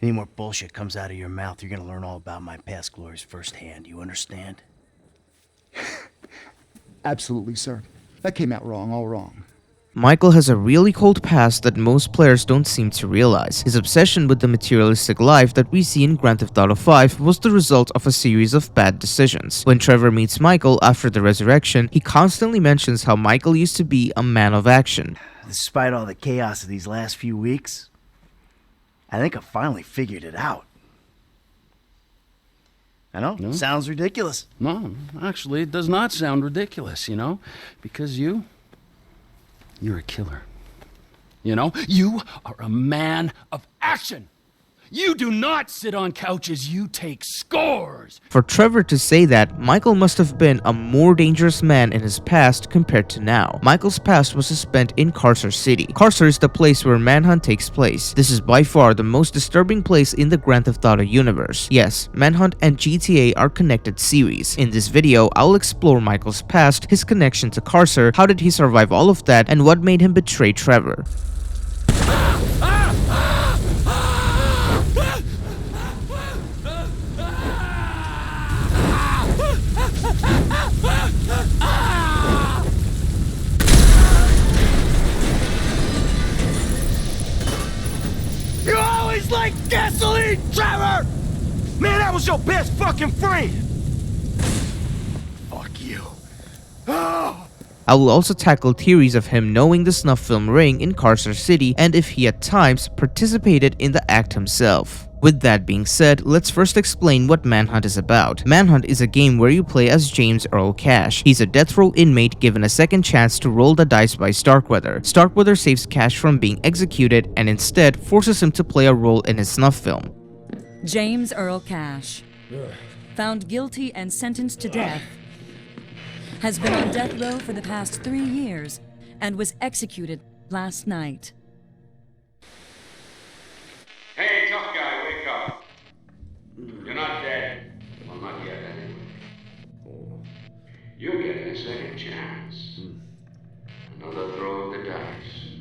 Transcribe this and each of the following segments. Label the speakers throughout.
Speaker 1: Any more bullshit comes out of your mouth, you're gonna learn all about my past glories firsthand. You understand?
Speaker 2: Absolutely, sir. That came out wrong, all wrong.
Speaker 3: Michael has a really cold past that most players don't seem to realize. His obsession with the materialistic life that we see in Grand Theft Auto 5 was the result of a series of bad decisions. When Trevor meets Michael after the resurrection, he constantly mentions how Michael used to be a man of action.
Speaker 1: Despite all the chaos of these last few weeks, I think I finally figured it out. I know,
Speaker 4: No?
Speaker 1: sounds ridiculous.
Speaker 4: No, actually, it does not sound ridiculous, because you're a killer. You are a man of action. You do not sit on couches, you take scores.
Speaker 3: For Trevor to say that, Michael must have been a more dangerous man in his past compared to now. Michael's past was spent in Carcer City. Carcer is the place where Manhunt takes place. This is by far the most disturbing place in the Grand Theft Auto universe. Yes, Manhunt and GTA are connected series. In this video, I'll explore Michael's past, his connection to Carcer, how did he survive all of that, and what made him betray Trevor.
Speaker 1: You always like gasoline, Trevor! Man, that was your best fucking friend! Fuck you. Oh!
Speaker 3: I will also tackle theories of him knowing the snuff film ring in Carcer City and if he at times participated in the act himself. With that being said, let's first explain what Manhunt is about. Manhunt is a game where you play as James Earl Cash. He's a death row inmate given a second chance to roll the dice by Starkweather. Starkweather saves Cash from being executed and instead forces him to play a role in his snuff film.
Speaker 5: James Earl Cash, found guilty and sentenced to death, has been on death row for the past 3 years and was executed last night.
Speaker 6: Hey, tough guy, wake up. You're not dead. Well, not yet, anyway. You're getting a second chance. Another throw of the dice.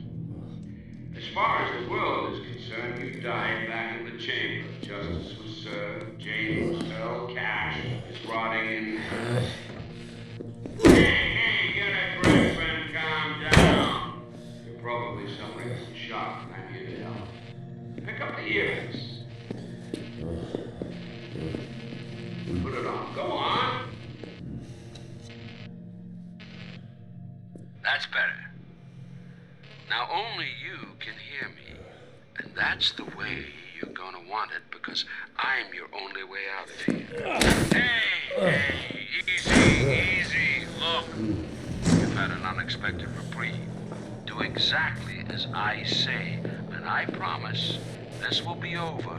Speaker 6: As far as the world is concerned, you died back in the chamber. Justice was served. James Earl Cash is rotting in hell. Hey, get a grip and calm down. You're probably suffering from shock, and I'm here to help. Pick up the ears. Put it on. Go on. That's better. Now only you can hear me. And that's the way you're gonna want it, because I'm your only way out of here. Hey, easy. Look, you've had an unexpected reprieve. Do exactly as I say, and I promise this will be over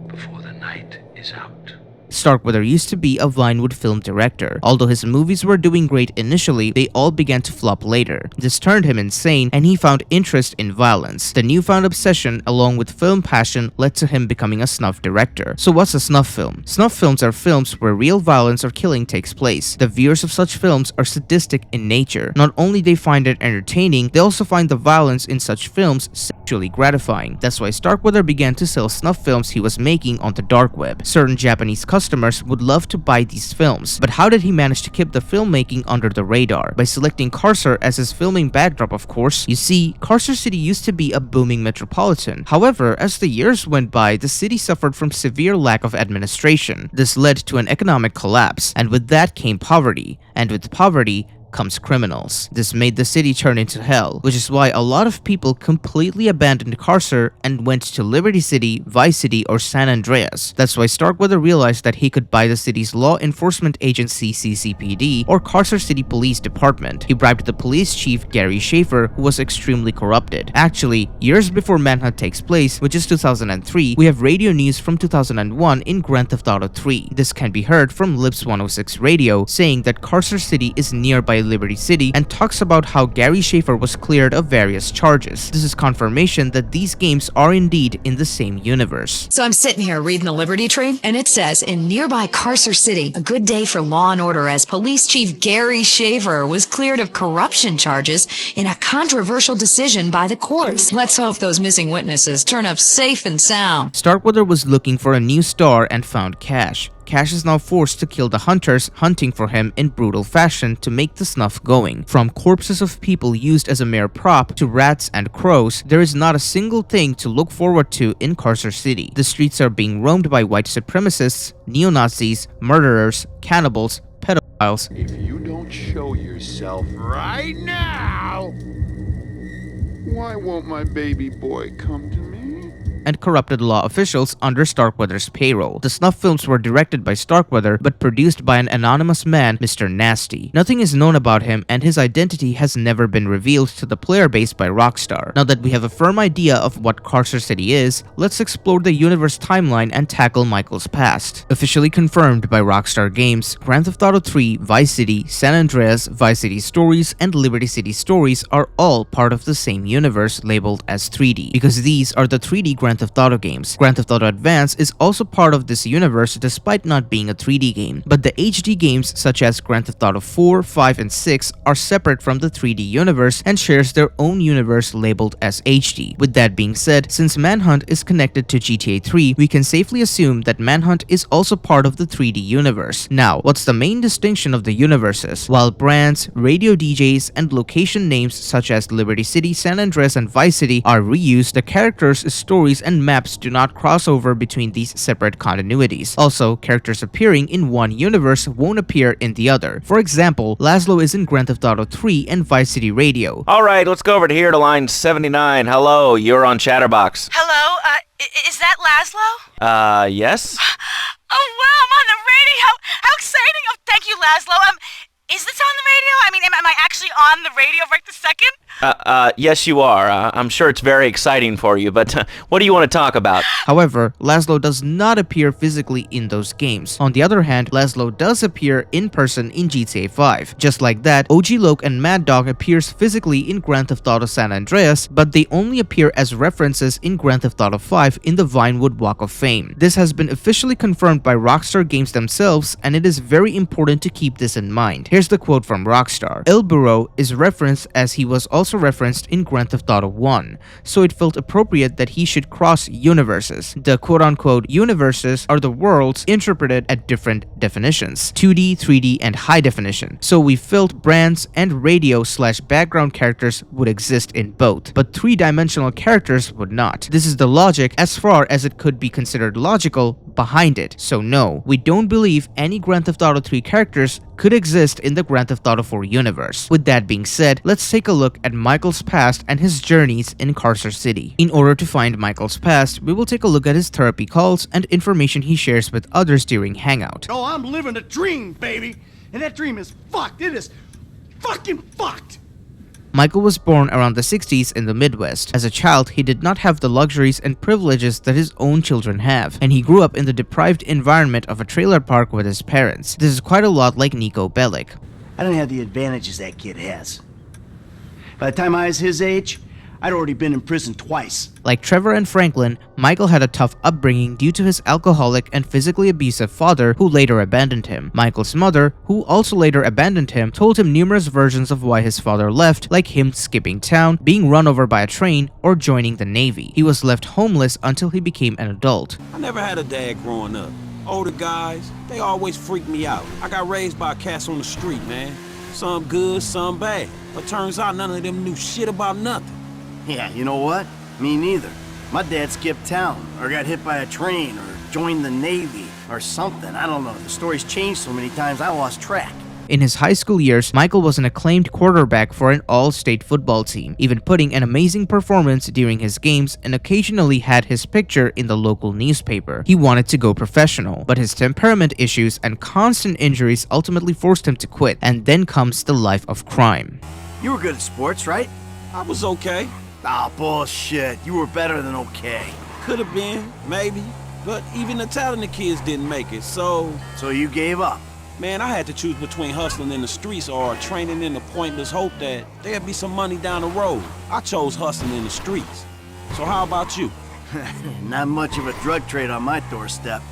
Speaker 6: before the night is out.
Speaker 3: Starkweather used to be a Vinewood film director. Although his movies were doing great initially, they all began to flop later. This turned him insane and he found interest in violence. The newfound obsession along with film passion led to him becoming a snuff director. So what's a snuff film? Snuff films are films where real violence or killing takes place. The viewers of such films are sadistic in nature. Not only they find it entertaining, they also find the violence in such films sexually gratifying. That's why Starkweather began to sell snuff films he was making on the dark web. Certain Japanese customers would love to buy these films, but how did he manage to keep the filmmaking under the radar? By selecting Carcer as his filming backdrop, of course. You see, Carcer City used to be a booming metropolitan. However, as the years went by, the city suffered from severe lack of administration. This led to an economic collapse, and with that came poverty, and with poverty comes criminals. This made the city turn into hell, which is why a lot of people completely abandoned Carcer and went to Liberty City, Vice City, or San Andreas. That's why Starkweather realized that he could buy the city's law enforcement agency CCPD or Carcer City Police Department. He bribed the police chief Gary Schaefer, who was extremely corrupted. Actually, years before Manhunt takes place, which is 2003, we have radio news from 2001 in Grand Theft Auto 3. This can be heard from Lips 106 radio saying that Carcer City is nearby by Liberty City and talks about how Gary Schaefer was cleared of various charges. This is confirmation that these games are indeed in the same universe.
Speaker 7: So I'm sitting here reading the Liberty Tree, and it says, in nearby Carcer City, a good day for law and order as Police Chief Gary Schaefer was cleared of corruption charges in a controversial decision by the courts. Let's hope those missing witnesses turn up safe and sound.
Speaker 3: Starkweather was looking for a new star and found Cash. Cash is now forced to kill the hunters hunting for him in brutal fashion to make the snuff going. From corpses of people used as a mere prop to rats and crows, there is not a single thing to look forward to in Carcer City. The streets are being roamed by white supremacists, neo-Nazis, murderers, cannibals, pedophiles.
Speaker 8: If you don't show yourself right now, why won't my baby boy come to me?
Speaker 3: And corrupted law officials under Starkweather's payroll. The snuff films were directed by Starkweather but produced by an anonymous man, Mr. Nasty. Nothing is known about him and his identity has never been revealed to the player base by Rockstar. Now that we have a firm idea of what Carcer City is, let's explore the universe timeline and tackle Michael's past. Officially confirmed by Rockstar Games, Grand Theft Auto 3, Vice City, San Andreas, Vice City Stories, and Liberty City Stories are all part of the same universe labeled as 3D, because these are the 3D Grand Theft Auto games. Grand Theft Auto Advance is also part of this universe despite not being a 3D game, but the HD games such as Grand Theft Auto 4, 5, and 6 are separate from the 3D universe and shares their own universe labeled as HD. With that being said, since Manhunt is connected to GTA 3, we can safely assume that Manhunt is also part of the 3D universe. Now, what's the main distinction of the universes? While brands, radio DJs, and location names such as Liberty City, San Andreas, and Vice City are reused, the characters, stories, and maps do not cross over between these separate continuities. Also, characters appearing in one universe won't appear in the other. For example, Laszlo is in Grand Theft Auto 3 and Vice City Radio.
Speaker 9: Alright, let's go over to here to line 79. Hello, you're on Chatterbox.
Speaker 10: Hello, is that Laszlo?
Speaker 9: Yes?
Speaker 10: Oh wow, I'm on the radio! How exciting! Oh, thank you, Laszlo. Is this on the radio? I mean, am I actually on the radio right this second?
Speaker 9: Yes you are. I'm sure it's very exciting for you, but what do you want to talk about?
Speaker 3: However, Laszlo does not appear physically in those games. On the other hand, Laszlo does appear in person in GTA 5. Just like that, OG Loke and Mad Dog appears physically in Grand Theft Auto San Andreas, but they only appear as references in Grand Theft Auto 5 in the Vinewood Walk of Fame. This has been officially confirmed by Rockstar Games themselves, and it is very important to keep this in mind. Here's the quote from Rockstar. El Burro is referenced as he was also referenced in Grand Theft Auto 1, so it felt appropriate that he should cross universes. The quote-unquote universes are the worlds interpreted at different definitions, 2D, 3D, and high definition. So we felt brands and radio/background characters would exist in both, but three-dimensional characters would not. This is the logic, as far as it could be considered logical, behind it. So no, we don't believe any Grand Theft Auto 3 characters could exist in the Grand Theft Auto 4 universe. With that being said, let's take a look at Michael's past and his journeys in Carcer City. In order to find Michael's past, we will take a look at his therapy calls and information he shares with others during Hangout.
Speaker 1: Oh, I'm living a dream, baby. And that dream is fucked. It is fucking fucked.
Speaker 3: Michael was born around the 60s in the Midwest. As a child, he did not have the luxuries and privileges that his own children have, and he grew up in the deprived environment of a trailer park with his parents. This is quite a lot like Nico Bellic.
Speaker 11: I don't have the advantages that kid has. By the time I was his age, I'd already been in prison twice.
Speaker 3: Like Trevor and Franklin, Michael had a tough upbringing due to his alcoholic and physically abusive father who later abandoned him. Michael's mother, who also later abandoned him, told him numerous versions of why his father left, like him skipping town, being run over by a train, or joining the Navy. He was left homeless until he became an adult.
Speaker 12: I never had a dad growing up. Older guys, they always freaked me out. I got raised by cats on the street, man. Some good, some bad. But turns out none of them knew shit about nothing.
Speaker 11: Yeah, you know what? Me neither. My dad skipped town, or got hit by a train, or joined the Navy, or something. I don't know. The story's changed so many times, I lost track.
Speaker 3: In his high school years, Michael was an acclaimed quarterback for an all-state football team, even putting an amazing performance during his games and occasionally had his picture in the local newspaper. He wanted to go professional, but his temperament issues and constant injuries ultimately forced him to quit, and then comes the life of crime.
Speaker 11: You were good at sports, right?
Speaker 12: I was okay.
Speaker 11: Ah, bullshit. You were better than okay.
Speaker 12: Could have been, maybe. But even the talented kids didn't make it, so...
Speaker 11: So you gave up?
Speaker 12: Man, I had to choose between hustling in the streets or training in the pointless hope that there'd be some money down the road. I chose hustling in the streets. So how about you?
Speaker 11: Not much of a drug trade on my doorstep.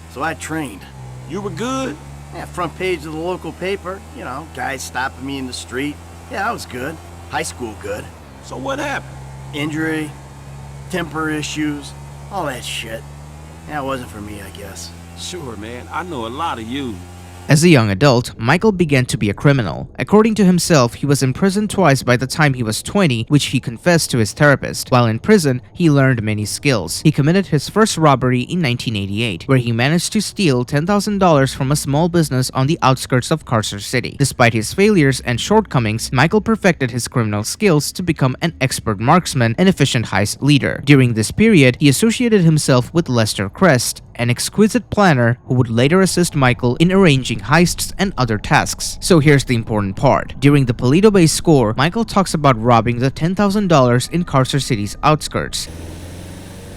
Speaker 11: So I trained.
Speaker 12: You were good?
Speaker 11: Yeah, front page of the local paper. You know, guys stopping me in the street. Yeah, I was good. High school good.
Speaker 12: So what happened?
Speaker 11: Injury, temper issues, all that shit. Yeah, it wasn't for me, I guess.
Speaker 12: Sure, man. I know a lot of you.
Speaker 3: As a young adult, Michael began to be a criminal. According to himself, he was imprisoned twice by the time he was 20, which he confessed to his therapist. While in prison, he learned many skills. He committed his first robbery in 1988, where he managed to steal $10,000 from a small business on the outskirts of Carcer City. Despite his failures and shortcomings, Michael perfected his criminal skills to become an expert marksman and efficient heist leader. During this period, he associated himself with Lester Crest, an exquisite planner who would later assist Michael in arranging heists and other tasks. So here's the important part. During the Paleto Bay score, Michael talks about robbing the $10,000 in Carcer City's outskirts.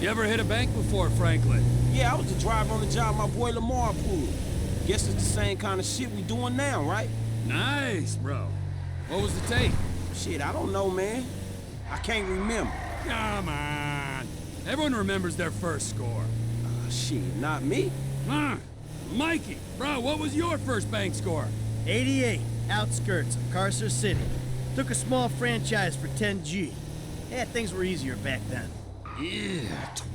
Speaker 13: You ever hit a bank before, Franklin?
Speaker 12: Yeah, I was the driver on the job my boy Lamar pulled. Guess it's the same kind of shit we doing now, right?
Speaker 13: Nice, bro. What was the take?
Speaker 12: Shit, I don't know, man. I can't remember.
Speaker 13: Come on. Everyone remembers their first score.
Speaker 12: Shit, not me.
Speaker 13: Mikey, bro, what was your first bank score?
Speaker 14: 88, outskirts of Carcer City. Took a small franchise for 10G. Yeah, things were easier back then.
Speaker 13: Yeah,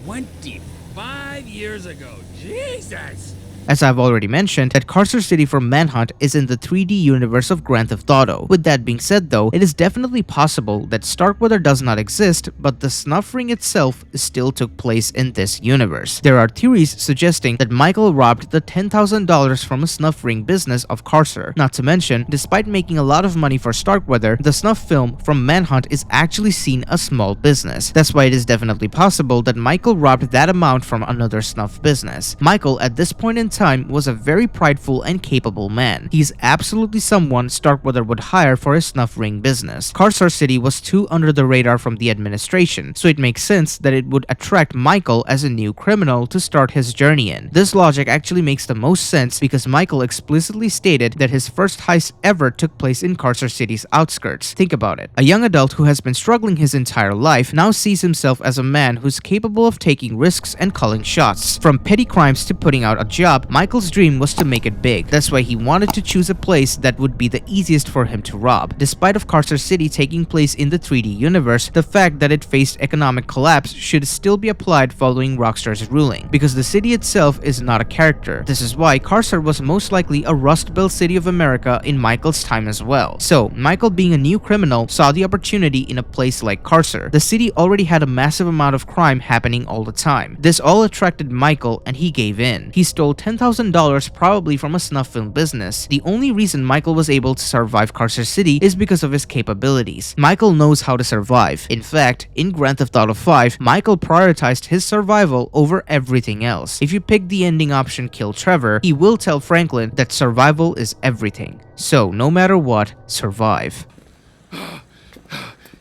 Speaker 13: 25 years ago. Jesus!
Speaker 3: As I've already mentioned, that Carcer City from Manhunt is in the 3D universe of Grand Theft Auto. With that being said though, it is definitely possible that Starkweather does not exist, but the snuff ring itself still took place in this universe. There are theories suggesting that Michael robbed the $10,000 from a snuff ring business of Carcer. Not to mention, despite making a lot of money for Starkweather, the snuff film from Manhunt is actually seen a small business. That's why it is definitely possible that Michael robbed that amount from another snuff business. Michael, at this point in time, was a very prideful and capable man. He's absolutely someone Starkweather would hire for his snuff ring business. Carcer City was too under the radar from the administration, so it makes sense that it would attract Michael as a new criminal to start his journey in. This logic actually makes the most sense because Michael explicitly stated that his first heist ever took place in Carcer City's outskirts. Think about it. A young adult who has been struggling his entire life now sees himself as a man who's capable of taking risks and calling shots. From petty crimes to putting out a job, Michael's dream was to make it big. That's why he wanted to choose a place that would be the easiest for him to rob. Despite of Carcer City taking place in the 3D universe, the fact that it faced economic collapse should still be applied following Rockstar's ruling, because the city itself is not a character. This is why Carcer was most likely a Rust Belt city of America in Michael's time as well. So, Michael, being a new criminal, saw the opportunity in a place like Carcer. The city already had a massive amount of crime happening all the time. This all attracted Michael and he gave in. He stole $10,000 probably from a snuff film business. The only reason Michael was able to survive Carcer City is because of his capabilities. Michael knows how to survive. In fact, in Grand Theft Auto 5, Michael prioritized his survival over everything else. If you pick the ending option kill Trevor, he will tell Franklin that survival is everything. So, no matter what, survive.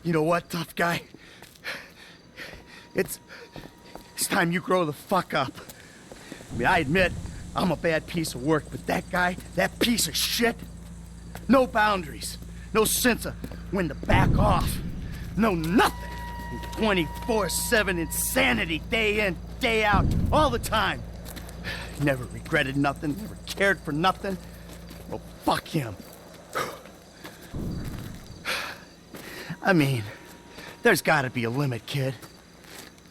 Speaker 1: You know what, tough guy? It's time you grow the fuck up. I mean, I admit, I'm a bad piece of work, but that guy, that piece of shit, no boundaries, no sense of when to back off, no nothing. 24/7 insanity, day in, day out, all the time. Never regretted nothing, never cared for nothing. Well, fuck him. I mean, there's gotta be a limit, kid.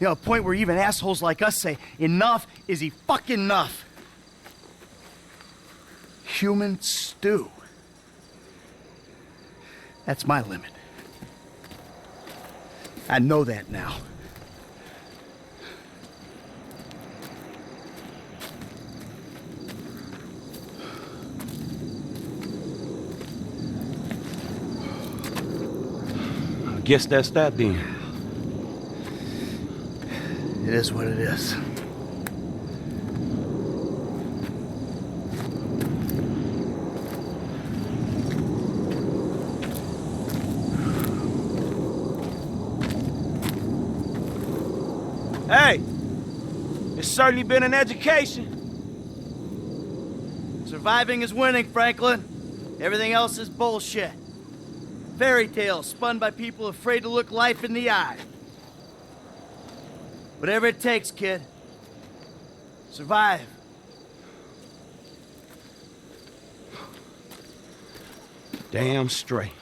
Speaker 1: You know, a point where even assholes like us say, enough is fucking enough. Human stew. That's my limit. I know that now.
Speaker 12: I guess that's that then.
Speaker 1: It is what it is.
Speaker 15: Hey, it's certainly been an education.
Speaker 1: Surviving is winning, Franklin. Everything else is bullshit. Fairy tales spun by people afraid to look life in the eye. Whatever it takes, kid. Survive.
Speaker 4: Damn straight.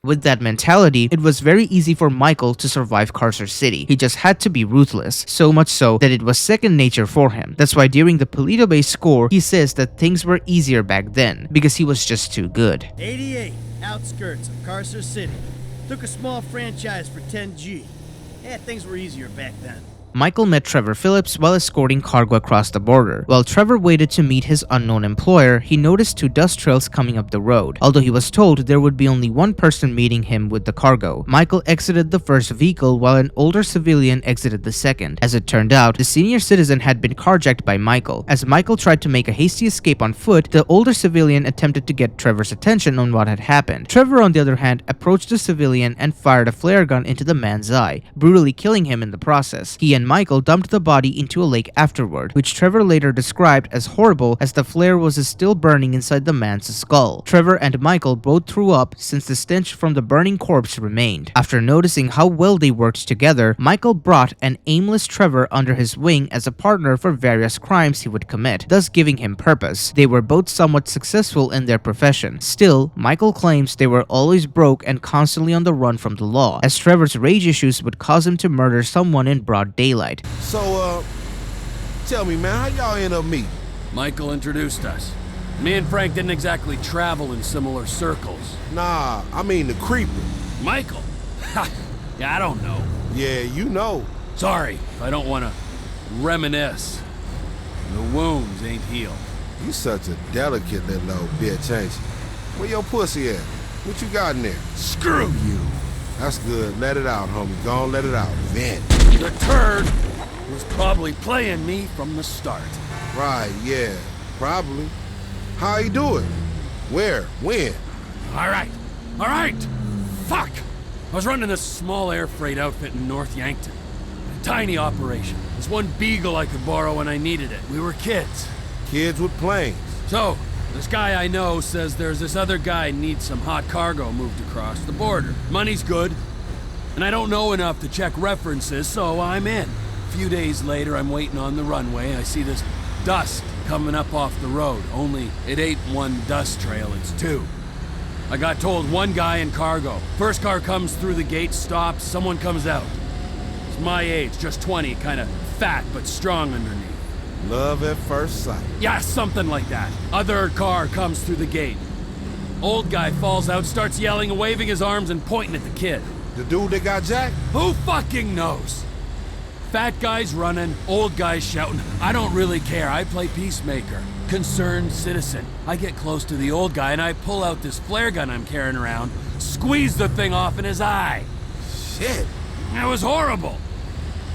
Speaker 3: With that mentality, it was very easy for Michael to survive Carcer City. He just had to be ruthless, so much so that it was second nature for him. That's why during the Polito Bay score, he says that things were easier back then, because he was just too good.
Speaker 14: 88, outskirts of Carcer City. Took a small franchise for 10G. Yeah, things were easier back then.
Speaker 3: Michael met Trevor Phillips while escorting cargo across the border. While Trevor waited to meet his unknown employer, he noticed 2 dust trails coming up the road. Although he was told there would be only one person meeting him with the cargo, Michael exited the first vehicle while an older civilian exited the second. As it turned out, the senior citizen had been carjacked by Michael. As Michael tried to make a hasty escape on foot, the older civilian attempted to get Trevor's attention on what had happened. Trevor, on the other hand, approached the civilian and fired a flare gun into the man's eye, brutally killing him in the process. He and Michael dumped the body into a lake afterward, which Trevor later described as horrible as the flare was still burning inside the man's skull. Trevor and Michael both threw up since the stench from the burning corpse remained. After noticing how well they worked together, Michael brought an aimless Trevor under his wing as a partner for various crimes he would commit, thus giving him purpose. They were both somewhat successful in their profession. Still, Michael claims they were always broke and constantly on the run from the law, as Trevor's rage issues would cause him to murder someone in broad daylight.
Speaker 12: So, tell me, man, how y'all end up meeting?
Speaker 4: Michael introduced us. Me and Frank didn't exactly travel in similar circles.
Speaker 12: Nah, I mean the creeper.
Speaker 4: Michael? Ha! Yeah, I don't know.
Speaker 12: Yeah, you know.
Speaker 4: Sorry if I don't want to reminisce. The wounds ain't healed.
Speaker 12: You such a delicate little bitch, ain't you? Where your pussy at? What you got in there?
Speaker 4: Screw you.
Speaker 12: That's good. Let it out, homie. Go on, let it out. Vent.
Speaker 4: The turd was probably playing me from the start.
Speaker 12: Right, yeah. Probably. How you do it? Where? When?
Speaker 4: All right. Fuck! I was running this small air freight outfit in North Yankton. A tiny operation. There's one Beagle I could borrow when I needed it. We were kids.
Speaker 12: Kids with planes.
Speaker 4: So, this guy I know says there's this other guy needs some hot cargo moved across the border. Money's good, and I don't know enough to check references, so I'm in. A few days later, I'm waiting on the runway. I see this dust coming up off the road. Only it ain't one dust trail, it's 2. I got told one guy in cargo. First car comes through the gate, stops, someone comes out. It's my age, just 20, kind of fat but strong underneath.
Speaker 12: Love at first sight.
Speaker 4: Yeah, something like that. Other car comes through the gate. Old guy falls out, starts yelling, waving his arms and pointing at the kid.
Speaker 12: The dude that got jacked?
Speaker 4: Who fucking knows? Fat guy's running, old guy's shouting. I don't really care, I play peacemaker. Concerned citizen. I get close to the old guy and I pull out this flare gun I'm carrying around, squeeze the thing off in his eye.
Speaker 12: Shit.
Speaker 4: It was horrible.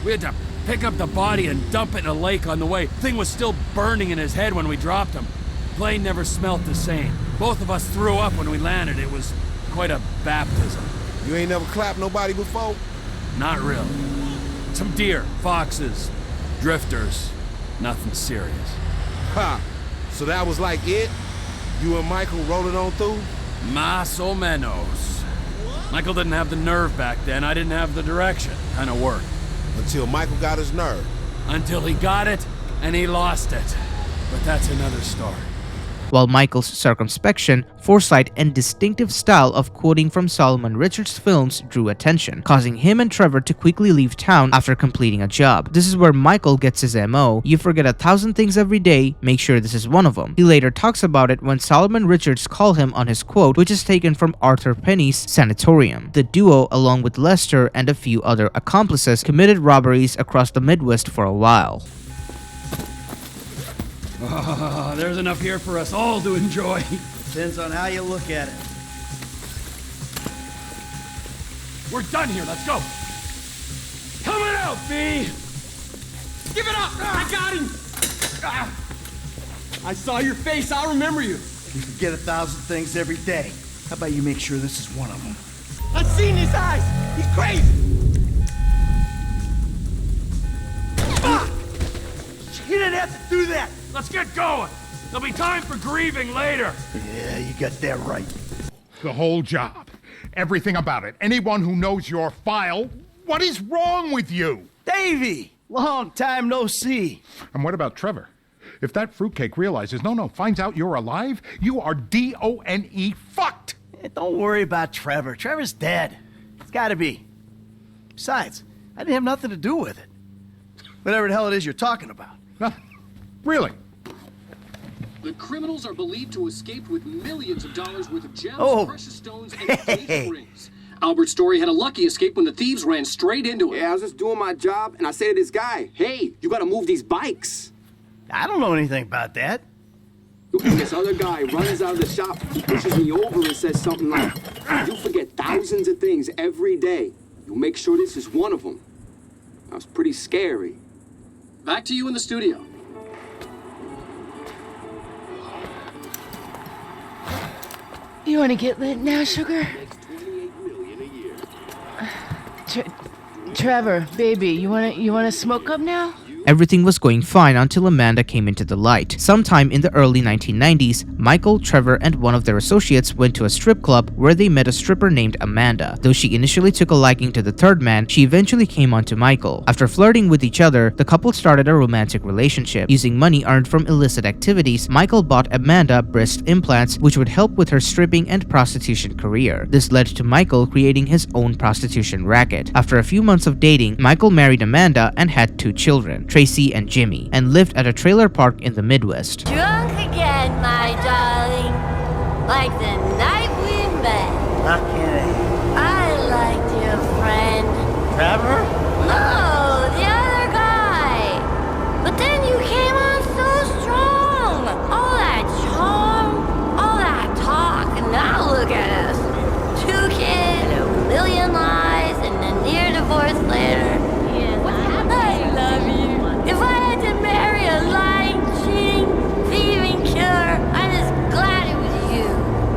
Speaker 4: We had to pick up the body and dump it in a lake on the way. Thing was still burning in his head when we dropped him. Plane never smelt the same. Both of us threw up when we landed. It was quite a baptism.
Speaker 12: You ain't never clapped nobody before?
Speaker 4: Not really. Some deer, foxes, drifters. Nothing serious.
Speaker 12: Ha! So that was like it? You and Michael rolling on through?
Speaker 4: Más o menos. Michael didn't have the nerve back then. I didn't have the direction. Kind of worked.
Speaker 12: Until Michael got his nerve.
Speaker 4: Until he got it, and he lost it. But that's another story.
Speaker 3: While Michael's circumspection, foresight, and distinctive style of quoting from Solomon Richards' films drew attention, causing him and Trevor to quickly leave town after completing a job. This is where Michael gets his MO, you forget 1,000 things every day, make sure this is one of them. He later talks about it when Solomon Richards called him on his quote, which is taken from Arthur Penny's Sanatorium. The duo, along with Lester and a few other accomplices, committed robberies across the Midwest for a while.
Speaker 4: There's enough here for us all to enjoy.
Speaker 14: Depends on how you look at it.
Speaker 4: We're done here, let's go. Coming out, B!
Speaker 15: Give it up! I got him! I saw your face, I'll remember you.
Speaker 1: You forget 1,000 things every day. How about you make sure this is one of them?
Speaker 15: I've seen his eyes! He's crazy! Fuck!
Speaker 13: let's get going. There'll be time for grieving later.
Speaker 1: Yeah, you got that right.
Speaker 16: The whole job. Everything about it. Anyone who knows your file, what is wrong with you?
Speaker 14: Davey! Long time no see.
Speaker 16: And what about Trevor? If that fruitcake realizes, finds out you're alive, you are D-O-N-E fucked.
Speaker 14: Don't worry about Trevor. Trevor's dead. It's gotta be. Besides, I didn't have nothing to do with it. Whatever the hell it is you're talking about.
Speaker 16: Really?
Speaker 17: The criminals are believed to escape with millions of dollars worth of gems,
Speaker 14: Oh.
Speaker 17: precious stones, and engagement rings. Albert Story had a lucky escape when the thieves ran straight into him.
Speaker 18: Yeah, I was just doing my job, and I say to this guy, hey, you gotta move these bikes.
Speaker 14: I don't know anything about that.
Speaker 18: And this other guy runs out of the shop, pushes me over and says something like, you forget thousands of things every day. You make sure this is one of them. That was pretty scary.
Speaker 17: Back to you in the studio.
Speaker 19: You want to get lit now, sugar? Trevor, baby, you wanna smoke up now?
Speaker 3: Everything was going fine until Amanda came into the light. Sometime in the early 1990s, Michael, Trevor, and one of their associates went to a strip club where they met a stripper named Amanda. Though she initially took a liking to the third man, she eventually came on to Michael. After flirting with each other, the couple started a romantic relationship. Using money earned from illicit activities, Michael bought Amanda breast implants, which would help with her stripping and prostitution career. This led to Michael creating his own prostitution racket. After a few months of dating, Michael married Amanda and had 2 children, Tracy and Jimmy, and lived at a trailer park in the Midwest.
Speaker 20: Drunk again, my darling, like the night we met.
Speaker 14: Okay.
Speaker 20: I liked your friend.
Speaker 14: Trevor?
Speaker 20: No, the other guy. But then you came on so strong. All that charm, all that talk, and now look at us. 2 kids, a million lies, and a near divorce later. I love you. If I had to marry a lying, cheating, thieving killer, I'm just glad it was you.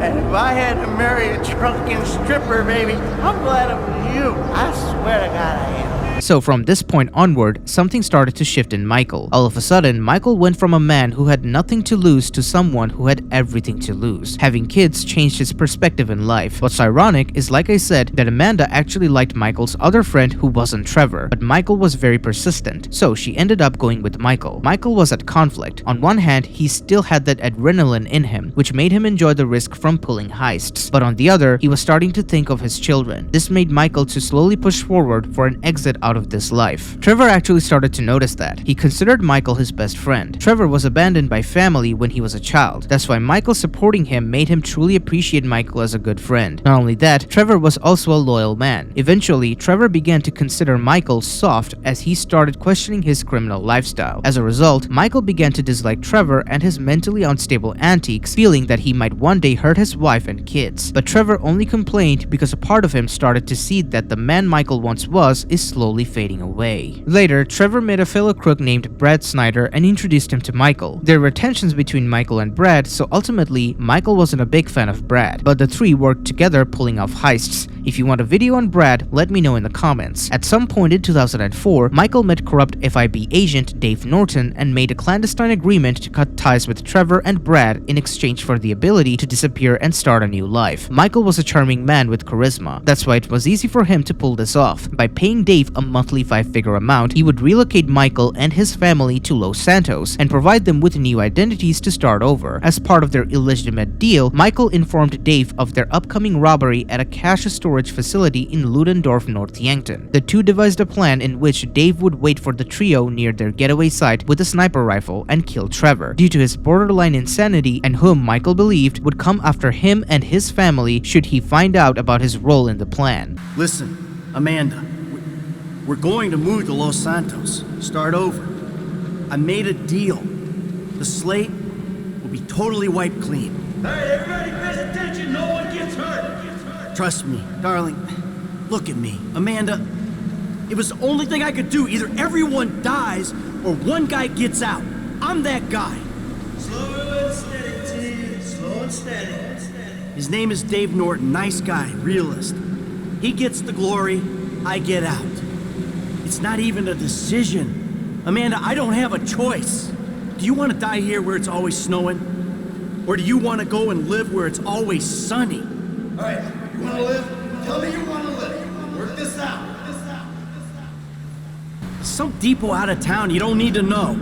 Speaker 14: And if I had to marry a drunken stripper, baby, I'm glad it was you. I swear to God I am.
Speaker 3: So from this point onward, something started to shift in Michael. All of a sudden, Michael went from a man who had nothing to lose to someone who had everything to lose. Having kids changed his perspective in life. What's ironic is, like I said, that Amanda actually liked Michael's other friend who wasn't Trevor, but Michael was very persistent, so she ended up going with Michael. Michael was at conflict. On one hand, he still had that adrenaline in him, which made him enjoy the risk from pulling heists. But on the other, he was starting to think of his children. This made Michael to slowly push forward for an exit out of this life. Trevor actually started to notice that. He considered Michael his best friend. Trevor was abandoned by family when he was a child. That's why Michael supporting him made him truly appreciate Michael as a good friend. Not only that, Trevor was also a loyal man. Eventually, Trevor began to consider Michael soft as he started questioning his criminal lifestyle. As a result, Michael began to dislike Trevor and his mentally unstable antics, feeling that he might one day hurt his wife and kids. But Trevor only complained because a part of him started to see that the man Michael once was is slowly fading away. Later, Trevor met a fellow crook named Brad Snyder and introduced him to Michael. There were tensions between Michael and Brad, so ultimately, Michael wasn't a big fan of Brad, but the three worked together pulling off heists. If you want a video on Brad, let me know in the comments. At some point in 2004, Michael met corrupt FIB agent Dave Norton and made a clandestine agreement to cut ties with Trevor and Brad in exchange for the ability to disappear and start a new life. Michael was a charming man with charisma. That's why it was easy for him to pull this off. By paying Dave a monthly 5-figure amount, he would relocate Michael and his family to Los Santos and provide them with new identities to start over. As part of their illegitimate deal, Michael informed Dave of their upcoming robbery at a cash storage facility in Ludendorff, North Yankton. The two devised a plan in which Dave would wait for the trio near their getaway site with a sniper rifle and kill Trevor, due to his borderline insanity, and whom Michael believed would come after him and his family should he find out about his role in the plan.
Speaker 14: Listen, Amanda, we're going to move to Los Santos. Start over. I made a deal. The slate will be totally wiped clean.
Speaker 15: Hey, everybody pays attention. No one gets hurt.
Speaker 14: Trust me, darling. Look at me. Amanda, it was the only thing I could do. Either everyone dies or one guy gets out. I'm that guy.
Speaker 15: Slow and steady, T. Slow and steady.
Speaker 14: His name is Dave Norton. Nice guy, realist. He gets the glory, I get out. It's not even a decision. Amanda, I don't have a choice. do you want to die here where it's always snowing? Or do you want to go and live where it's always sunny?
Speaker 1: All right, you want to live? Tell me you want to live. Work this out.
Speaker 14: Some depot out of town you don't need to know.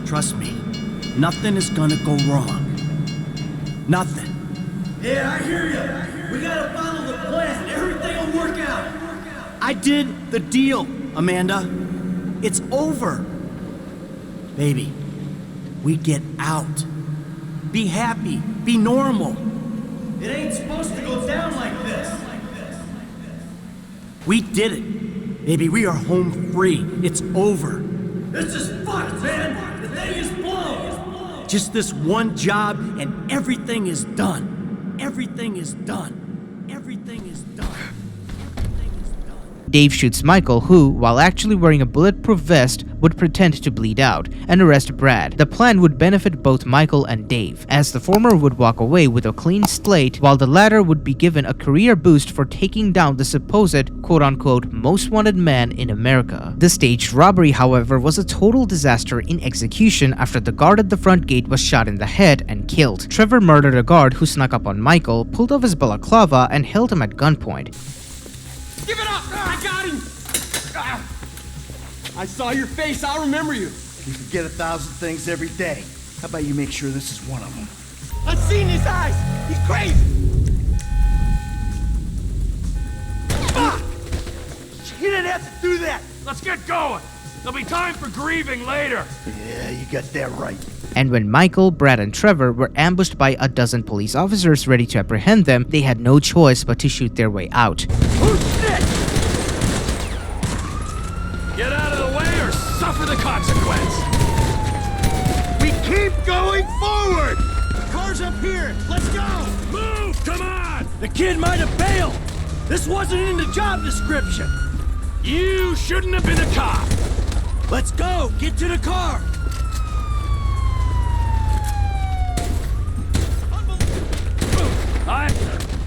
Speaker 14: Trust me, nothing is gonna go wrong. Nothing.
Speaker 15: Yeah, I hear you. We gotta follow the plan. Everything will work out.
Speaker 14: I did the deal, Amanda. It's over. Baby, we get out. Be happy. Be normal.
Speaker 15: It ain't supposed to go down like this.
Speaker 14: We did it. Baby, we are home free. It's over.
Speaker 15: This is fucked, man. The thing is blown.
Speaker 14: Just this one job and everything is done. Everything is done. Everything is done.
Speaker 3: Dave shoots Michael, who, while actually wearing a bulletproof vest, would pretend to bleed out and arrest Brad. The plan would benefit both Michael and Dave, as the former would walk away with a clean slate, while the latter would be given a career boost for taking down the supposed quote-unquote most wanted man in America. The staged robbery, however, was a total disaster in execution after the guard at the front gate was shot in the head and killed. Trevor murdered a guard who snuck up on Michael, pulled off his balaclava, and held him at gunpoint.
Speaker 15: Give it up! I got him! I saw your face. I'll remember you.
Speaker 1: You forget 1,000 things every day. How about you make sure this is one of them?
Speaker 15: I've seen his eyes. He's crazy. Fuck! You didn't have to do that.
Speaker 13: Let's get going. There'll be time for grieving later.
Speaker 1: Yeah, you got that right.
Speaker 3: And when Michael, Brad, and Trevor were ambushed by a dozen police officers ready to apprehend them, they had no choice but to shoot their way out.
Speaker 15: Oh, shit!
Speaker 13: Get out of the way or suffer the consequence.
Speaker 15: We keep going forward! Car's up here! Let's go!
Speaker 13: Move! Come on!
Speaker 15: The kid might have bailed! This wasn't in the job description!
Speaker 13: You shouldn't have been a cop!
Speaker 15: Let's go! Get to the car!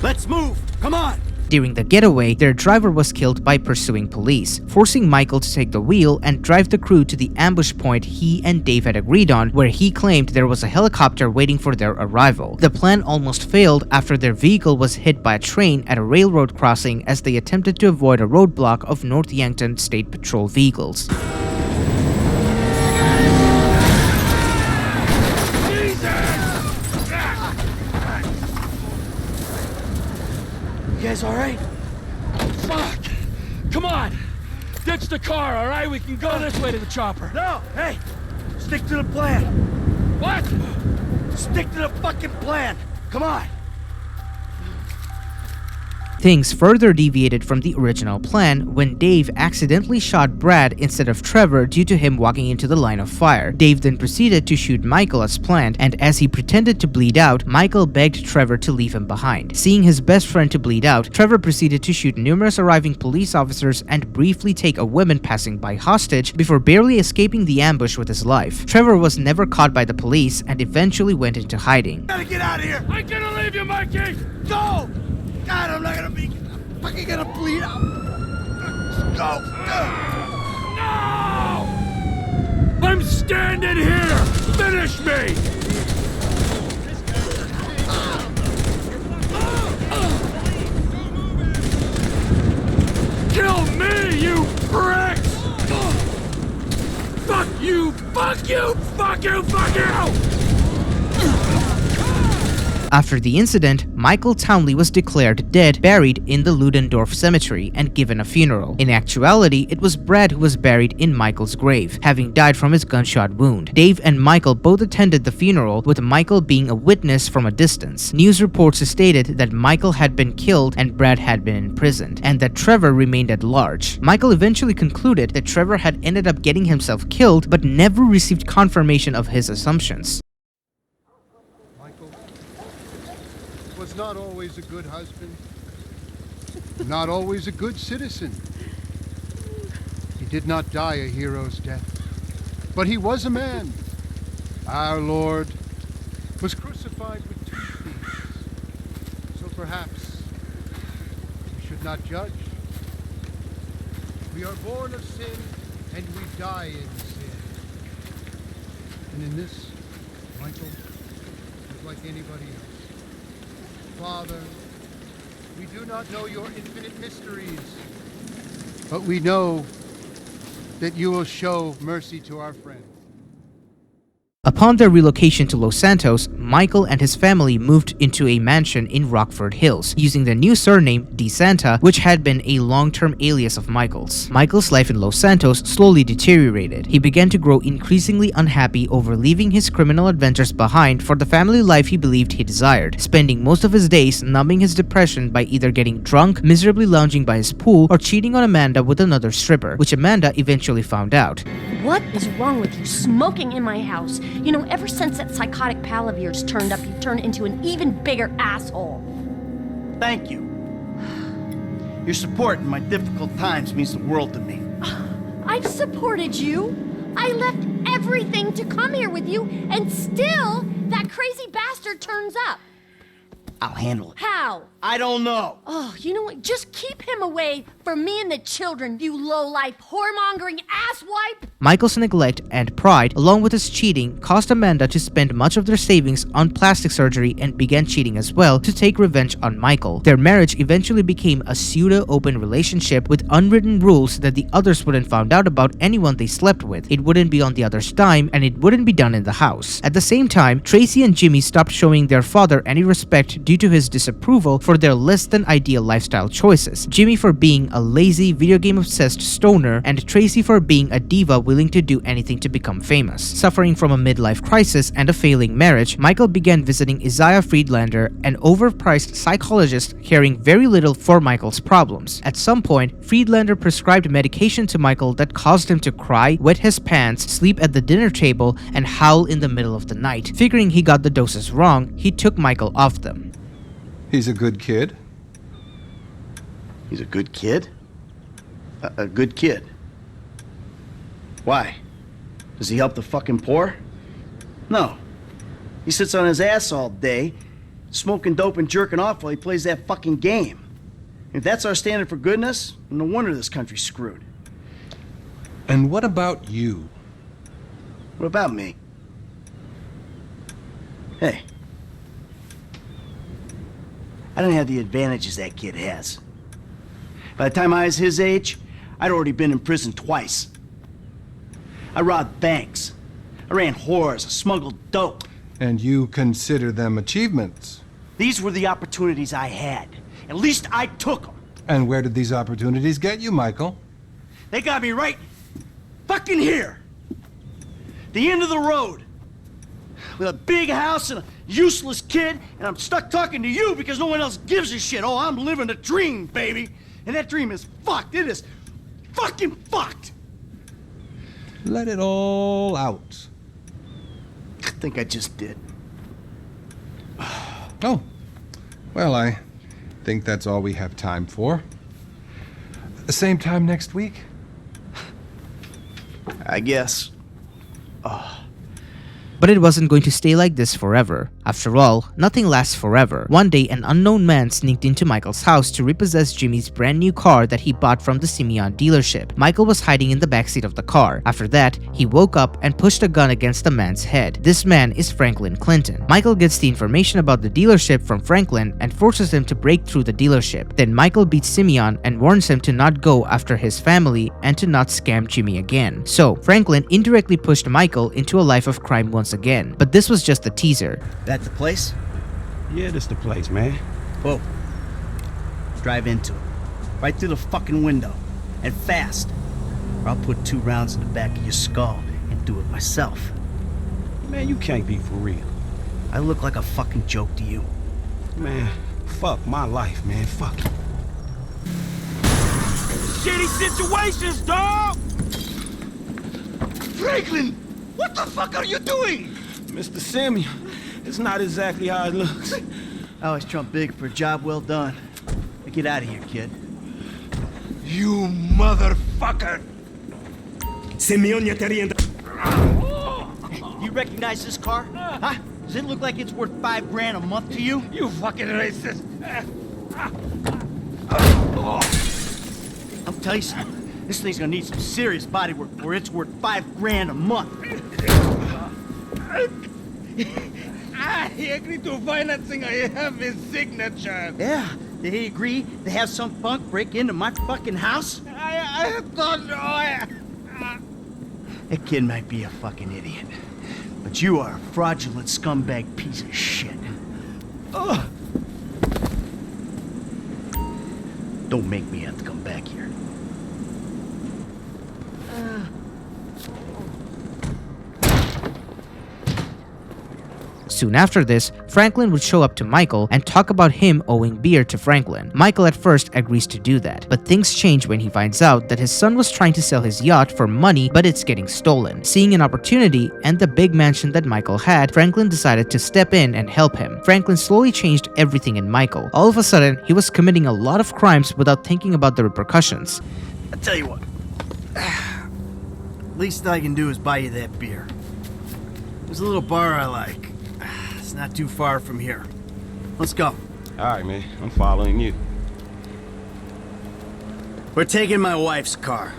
Speaker 15: Let's move! Come on!
Speaker 3: During the getaway, their driver was killed by pursuing police, forcing Michael to take the wheel and drive the crew to the ambush point he and Dave had agreed on, where he claimed there was a helicopter waiting for their arrival. The plan almost failed after their vehicle was hit by a train at a railroad crossing as they attempted to avoid a roadblock of North Yankton State Patrol vehicles.
Speaker 1: You guys all right?
Speaker 13: Fuck! Come on! Ditch the car, all right? We can go this way to the chopper.
Speaker 1: No! Hey! Stick to the plan!
Speaker 13: What?
Speaker 1: Stick to the fucking plan! Come on!
Speaker 3: Things further deviated from the original plan when Dave accidentally shot Brad instead of Trevor due to him walking into the line of fire. Dave then proceeded to shoot Michael as planned, and as he pretended to bleed out, Michael begged Trevor to leave him behind. Seeing his best friend to bleed out, Trevor proceeded to shoot numerous arriving police officers and briefly take a woman passing by hostage before barely escaping the ambush with his life. Trevor was never caught by the police and eventually went into hiding.
Speaker 1: Gotta get out of here!
Speaker 13: I'm gonna leave you, Mikey!
Speaker 1: Go! God, I'm not gonna be fucking gonna bleed out. Go!
Speaker 13: No! I'm standing here! Finish me! Kill me, you pricks! Fuck you! Fuck you! Fuck you! Fuck you!
Speaker 3: After the incident, Michael Townley was declared dead, buried in the Ludendorff Cemetery, and given a funeral. In actuality, it was Brad who was buried in Michael's grave, having died from his gunshot wound. Dave and Michael both attended the funeral, with Michael being a witness from a distance. News reports stated that Michael had been killed and Brad had been imprisoned, and that Trevor remained at large. Michael eventually concluded that Trevor had ended up getting himself killed, but never received confirmation of his assumptions.
Speaker 21: Not always a good husband, not always a good citizen. He did not die a hero's death, but he was a man. Our Lord was crucified with 2 thieves, so perhaps we should not judge. We are born of sin and we die in sin. And in this Michael was like anybody else. Father, we do not know your infinite mysteries, but we know that you will show mercy to our friends.
Speaker 3: Upon their relocation to Los Santos, Michael and his family moved into a mansion in Rockford Hills, using the new surname DeSanta, which had been a long-term alias of Michael's. Michael's life in Los Santos slowly deteriorated. He began to grow increasingly unhappy over leaving his criminal adventures behind for the family life he believed he desired, spending most of his days numbing his depression by either getting drunk, miserably lounging by his pool, or cheating on Amanda with another stripper, which Amanda eventually found out.
Speaker 2: What is wrong with you smoking in my house? You know, ever since that psychotic pal of yours turned up, you turned into an even bigger asshole.
Speaker 1: Thank you. Your support in my difficult times means the world to me.
Speaker 2: I've supported you. I left everything to come here with you, and still, that crazy bastard turns up.
Speaker 1: I'll handle it.
Speaker 2: How?
Speaker 1: I don't know.
Speaker 2: Oh, you know what? Just keep him away from me and the children, you low-life, whoremongering asswipe!
Speaker 3: Michael's neglect and pride, along with his cheating, caused Amanda to spend much of their savings on plastic surgery and began cheating as well to take revenge on Michael. Their marriage eventually became a pseudo-open relationship with unwritten rules that the others wouldn't find out about anyone they slept with. It wouldn't be on the other's dime, and it wouldn't be done in the house. At the same time, Tracy and Jimmy stopped showing their father any respect due to his disapproval for their less-than-ideal lifestyle choices. Jimmy for being a lazy, video game-obsessed stoner, and Tracy for being a diva willing to do anything to become famous. Suffering from a midlife crisis and a failing marriage, Michael began visiting Isaiah Friedlander, an overpriced psychologist caring very little for Michael's problems. At some point, Friedlander prescribed medication to Michael that caused him to cry, wet his pants, sleep at the dinner table, and howl in the middle of the night. Figuring he got the doses wrong, he took Michael off them.
Speaker 21: He's a good kid.
Speaker 1: He's a good kid? A good kid? Why? Does he help the fucking poor? No. He sits on his ass all day, smoking dope and jerking off while he plays that fucking game. If that's our standard for goodness, no wonder this country's screwed.
Speaker 21: And what about you?
Speaker 1: What about me? Hey. I don't have the advantages that kid has. By the time I was his age, I'd already been in prison twice. I robbed banks. I ran whores. I smuggled dope.
Speaker 21: And you consider them achievements?
Speaker 1: These were the opportunities I had. At least I took them.
Speaker 21: And where did these opportunities get you, Michael?
Speaker 1: They got me right fucking here. The end of the road. With a big house and a useless kid, and I'm stuck talking to you because no one else gives a shit. Oh, I'm living a dream, baby. And that dream is fucked. It is fucking fucked.
Speaker 21: Let it all out.
Speaker 1: I think I just did.
Speaker 21: Oh. Well, I think that's all we have time for. The same time next week?
Speaker 1: I guess.
Speaker 3: But it wasn't going to stay like this forever. After all, nothing lasts forever. One day, an unknown man sneaked into Michael's house to repossess Jimmy's brand new car that he bought from the Simeon dealership. Michael was hiding in the backseat of the car. After that, he woke up and pushed a gun against the man's head. This man is Franklin Clinton. Michael gets the information about the dealership from Franklin and forces him to break through the dealership. Then Michael beats Simeon and warns him to not go after his family and to not scam Jimmy again. So, Franklin indirectly pushed Michael into a life of crime once again. But this was just a teaser.
Speaker 1: That the place?
Speaker 12: Yeah, this the place, man.
Speaker 1: Whoa. Drive into it. Right through the fucking window. And fast. Or I'll put 2 rounds in the back of your skull and do it myself.
Speaker 12: Man, you can't be for real.
Speaker 1: I look like a fucking joke to you.
Speaker 12: Man, fuck my life, man. Fuck it. Shitty situations, dog!
Speaker 1: Franklin! What the fuck are you doing?
Speaker 12: Mr. Simeon, it's not exactly how it looks.
Speaker 1: I always trump big for a job well done. Now get out of here, kid.
Speaker 15: You motherfucker! Simeon,
Speaker 1: You recognize this car? Huh? Does it look like it's worth $5 grand a month to you?
Speaker 15: You fucking racist!
Speaker 1: I'll tell you something. This thing's gonna need some serious body work before it's worth $5 grand a month.
Speaker 15: He agreed to financing. I have his signature.
Speaker 1: Yeah, did he agree to have some punk break into my fucking house?
Speaker 15: I don't know.
Speaker 1: That kid might be a fucking idiot, but you are a fraudulent scumbag piece of shit. Ugh. Don't make me have to come back here.
Speaker 3: Soon after this, Franklin would show up to Michael and talk about him owing beer to Franklin. Michael at first agrees to do that, but things change when he finds out that his son was trying to sell his yacht for money, but it's getting stolen. Seeing an opportunity and the big mansion that Michael had, Franklin decided to step in and help him. Franklin slowly changed everything in Michael. All of a sudden, he was committing a lot of crimes without thinking about the repercussions.
Speaker 1: I tell you what, least I can do is buy you that beer. There's a little bar I like. It's not too far from here. Let's go.
Speaker 12: All right, man. I'm following you.
Speaker 11: We're taking my wife's car.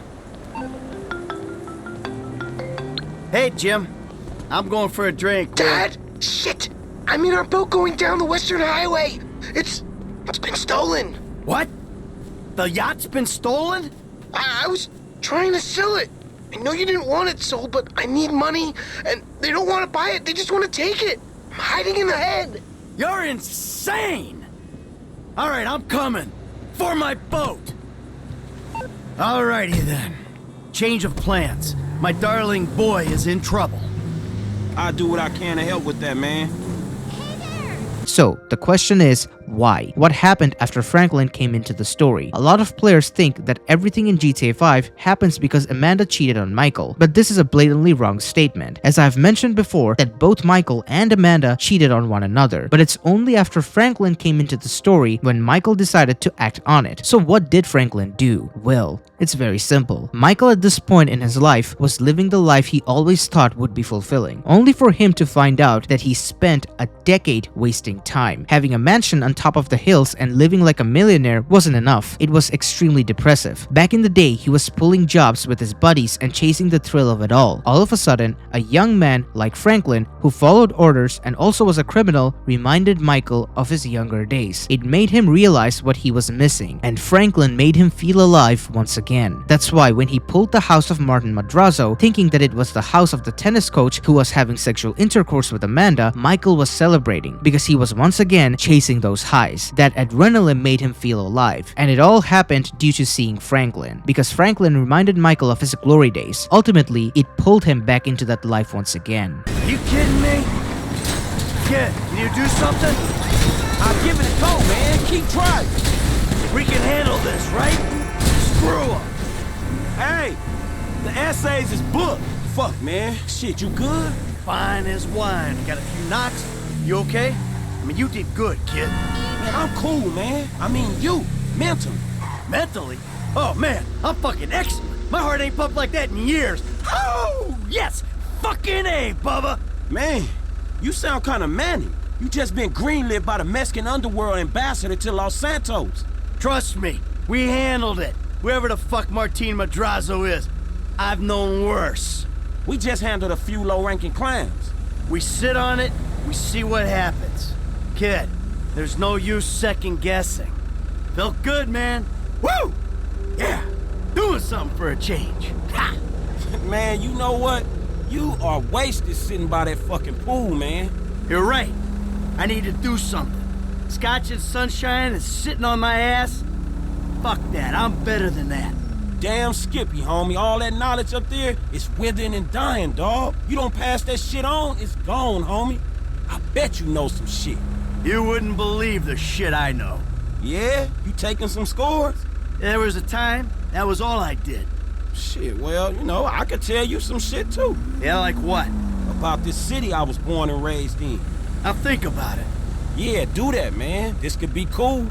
Speaker 11: Hey, Jim. I'm going for a drink.
Speaker 15: Dad! Shit! I'm in our boat going down the Western Highway. It's been stolen.
Speaker 11: What? The yacht's been stolen?
Speaker 15: I was trying to sell it. I know you didn't want it sold, but I need money, and they don't want to buy it. They just want to take it. I'm hiding in the head.
Speaker 11: You're insane! All right, I'm coming. For my boat. Alrighty then. Change of plans. My darling boy is in trouble.
Speaker 12: I'll do what I can to help with that, man.
Speaker 3: So, the question is, why? What happened after Franklin came into the story? A lot of players think that everything in GTA 5 happens because Amanda cheated on Michael, but this is a blatantly wrong statement, as I've mentioned before that both Michael and Amanda cheated on one another, but it's only after Franklin came into the story when Michael decided to act on it. So what did Franklin do? Well, it's very simple. Michael at this point in his life was living the life he always thought would be fulfilling, only for him to find out that he spent a decade wasting time. Having a mansion on top of the hills and living like a millionaire wasn't enough. It was extremely depressive. Back in the day, he was pulling jobs with his buddies and chasing the thrill of it all. All of a sudden, a young man like Franklin, who followed orders and also was a criminal, reminded Michael of his younger days. It made him realize what he was missing, and Franklin made him feel alive once again. That's why when he pulled the house of Martin Madrazo, thinking that it was the house of the tennis coach who was having sexual intercourse with Amanda, Michael was celebrating because he was once again chasing those highs. That adrenaline made him feel alive, and it all happened due to seeing Franklin, because Franklin reminded Michael of his glory days. Ultimately, it pulled him back into that life once again.
Speaker 11: You kidding me? Kid, can you do something?
Speaker 12: I'll give it a go, man. Keep trying.
Speaker 11: We can handle this, right? Screw 'em.
Speaker 12: Hey, the essays is booked. Fuck, man. Shit, you good?
Speaker 11: Fine as wine. Got a few knocks. You okay? I mean, you did good, kid.
Speaker 12: Man, I'm cool, man. I mean, you. Mentally.
Speaker 11: Mentally? Oh, man, I'm fucking excellent. My heart ain't pumped like that in years. Oh, yes! Fucking A, Bubba!
Speaker 12: Man, you sound kind of manny. You just been greenlit by the Mexican underworld ambassador to Los Santos.
Speaker 11: Trust me, we handled it. Whoever the fuck Martin Madrazo is, I've known worse.
Speaker 12: We just handled a few low-ranking crimes.
Speaker 11: We sit on it, we see what happens. Kid, there's no use second-guessing. Felt good, man. Woo! Yeah, doing something for a change. Ha!
Speaker 12: Man, you know what? You are wasted sitting by that fucking pool, man.
Speaker 11: You're right. I need to do something. Scotch and sunshine and sitting on my ass? Fuck that, I'm better than that.
Speaker 12: Damn Skippy, homie. All that knowledge up there is withering and dying, dawg. You don't pass that shit on, it's gone, homie. I bet you know some shit.
Speaker 11: You wouldn't believe the shit I know.
Speaker 12: Yeah? You taking some scores?
Speaker 11: There was a time, that was all I did.
Speaker 12: Shit, well, you know, I could tell you some shit too.
Speaker 11: Yeah, like what?
Speaker 12: About this city I was born and raised in.
Speaker 11: Now think about it.
Speaker 12: Yeah, do that, man. This could be cool.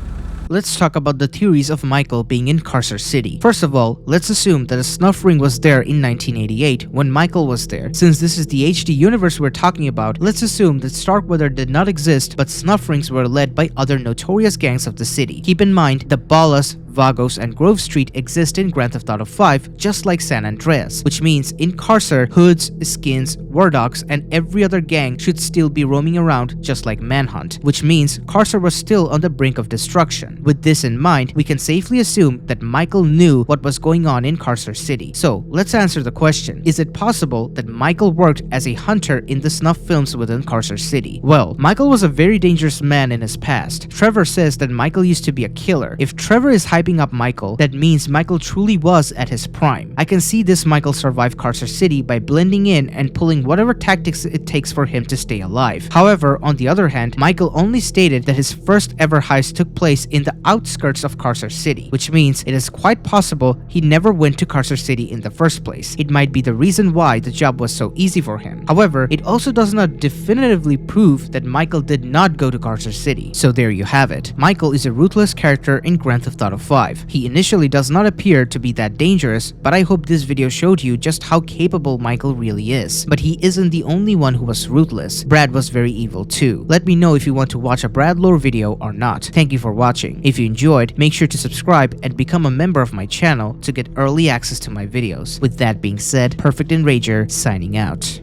Speaker 3: Let's talk about the theories of Michael being in Carcer City. First of all, let's assume that a snuff ring was there in 1988 when Michael was there. Since this is the HD universe we're talking about, let's assume that Starkweather did not exist, but snuff rings were led by other notorious gangs of the city. Keep in mind, the Ballas, Vagos, and Grove Street exist in Grand Theft Auto 5 just like San Andreas, which means in Carcer, hoods, skins, war dogs, and every other gang should still be roaming around just like Manhunt, which means Carcer was still on the brink of destruction. With this in mind, we can safely assume that Michael knew what was going on in Carcer City. So let's answer the question, is it possible that Michael worked as a hunter in the snuff films within Carcer City? Well, Michael was a very dangerous man in his past. Trevor says that Michael used to be a killer. If Trevor is hyping up Michael, that means Michael truly was at his prime. I can see this Michael survive Carcer City by blending in and pulling whatever tactics it takes for him to stay alive. However, on the other hand, Michael only stated that his first ever heist took place in the outskirts of Carcer City, which means it is quite possible he never went to Carcer City in the first place. It might be the reason why the job was so easy for him. However, it also does not definitively prove that Michael did not go to Carcer City. So there you have it. Michael is a ruthless character in Grand Theft Auto 5. He initially does not appear to be that dangerous, but I hope this video showed you just how capable Michael really is. But he isn't the only one who was ruthless. Brad was very evil too. Let me know if you want to watch a Brad lore video or not. Thank you for watching. If you enjoyed, make sure to subscribe and become a member of my channel to get early access to my videos. With that being said, Perfect Enrager signing out.